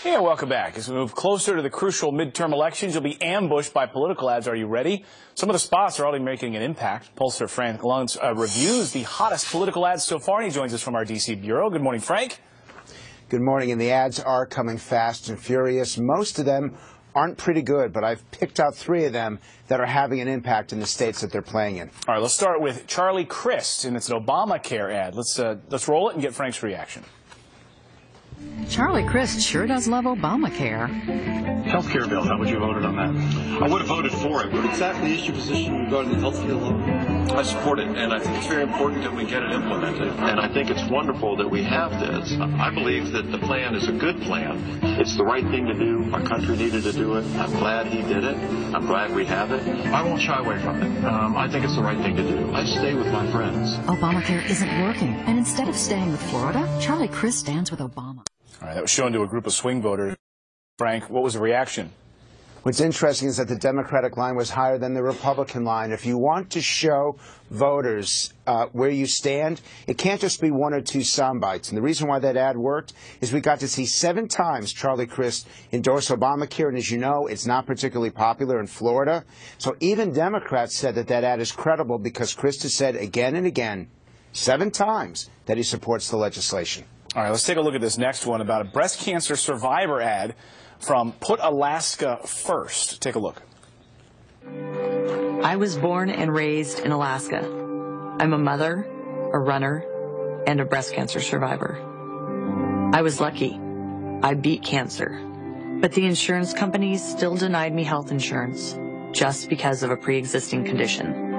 Yeah, welcome back. As we move closer to the crucial midterm elections, you'll be ambushed by political ads. Are you ready? Some of the spots are already making an impact. Pollster Frank Luntz reviews the hottest political ads so far, and he joins us from our D.C. bureau. Good morning, Frank. Good morning, and the ads are coming fast and furious. Most of them aren't pretty good, but I've picked out 3 of them that are having an impact in the states that they're playing in. All right, let's start with Charlie Crist, and it's an Obamacare ad. Let's roll it and get Frank's reaction. Charlie Crist sure does love Obamacare. Healthcare bill, how would you have voted on that? I would have voted for it. What exactly is your position regarding the healthcare law? I support it, and I think it's very important that we get it implemented. And I think it's wonderful that we have this. I believe that the plan is a good plan. It's the right thing to do. Our country needed to do it. I'm glad he did it. I'm glad we have it. I won't shy away from it. I think it's the right thing to do. I stay with my friends. Obamacare isn't working, and instead of staying with Florida, Charlie Crist stands with Obama. All right, that was shown to a group of swing voters. Frank, what was the reaction? What's interesting is that the Democratic line was higher than the Republican line. If you want to show voters where you stand, it can't just be 1 or 2 sound bites. And the reason why that ad worked is we got to see 7 times Charlie Crist endorse Obamacare. And as you know, it's not particularly popular in Florida. So even Democrats said that that ad is credible because Crist has said again and again, 7 times, that he supports the legislation. All right, let's take a look at this next one about a breast cancer survivor ad from Put Alaska First. Take a look. I was born and raised in Alaska. I'm a mother, a runner, and a breast cancer survivor. I was lucky. I beat cancer. But the insurance companies still denied me health insurance just because of a pre-existing condition.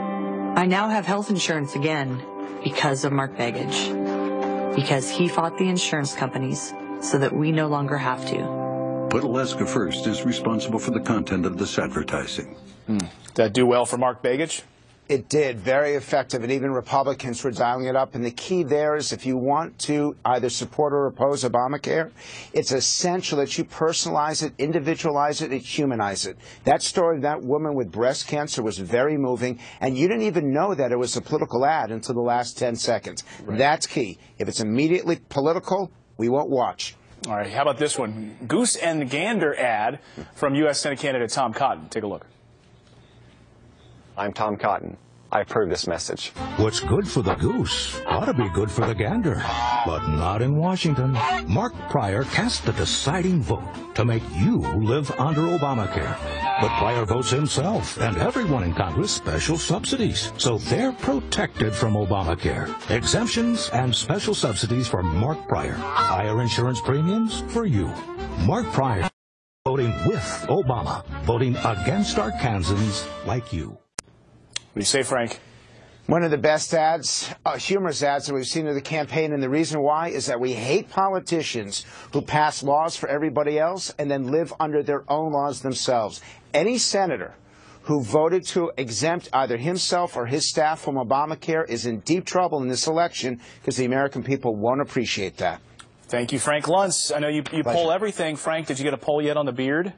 I now have health insurance again because of Mark Begich. Because he fought the insurance companies so that we no longer have to. Put Alaska First is responsible for the content of this advertising. Did that do well for Mark Begich? It did. Very effective. And even Republicans were dialing it up. And the key there is if you want to either support or oppose Obamacare, it's essential that you personalize it, individualize it, and humanize it. That story of that woman with breast cancer was very moving. And you didn't even know that it was a political ad until the last 10 seconds. Right. That's key. If it's immediately political, we won't watch. All right. How about this one? Goose and Gander ad from U.S. Senate candidate Tom Cotton. Take a look. I'm Tom Cotton. I approve this message. What's good for the goose ought to be good for the gander, but not in Washington. Mark Pryor cast the deciding vote to make you live under Obamacare. But Pryor votes himself and everyone in Congress special subsidies, so they're protected from Obamacare. Exemptions and special subsidies for Mark Pryor. Higher insurance premiums for you. Mark Pryor voting with Obama, voting against Arkansans like you. What do you say, Frank? One of the best ads, humorous ads that we've seen in the campaign, and the reason why is that we hate politicians who pass laws for everybody else and then live under their own laws themselves. Any senator who voted to exempt either himself or his staff from Obamacare is in deep trouble in this election because the American people won't appreciate that. Thank you, Frank Luntz. I know you poll everything. Frank, did you get a poll yet on the beard?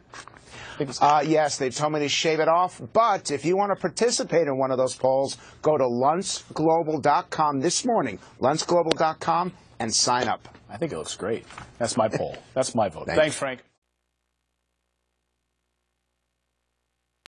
Yes, they told me to shave it off, but if you want to participate in one of those polls, go to luntzglobal.com this morning, luntzglobal.com, and sign up. I think it looks great. That's my poll. That's my vote. Thanks, Frank.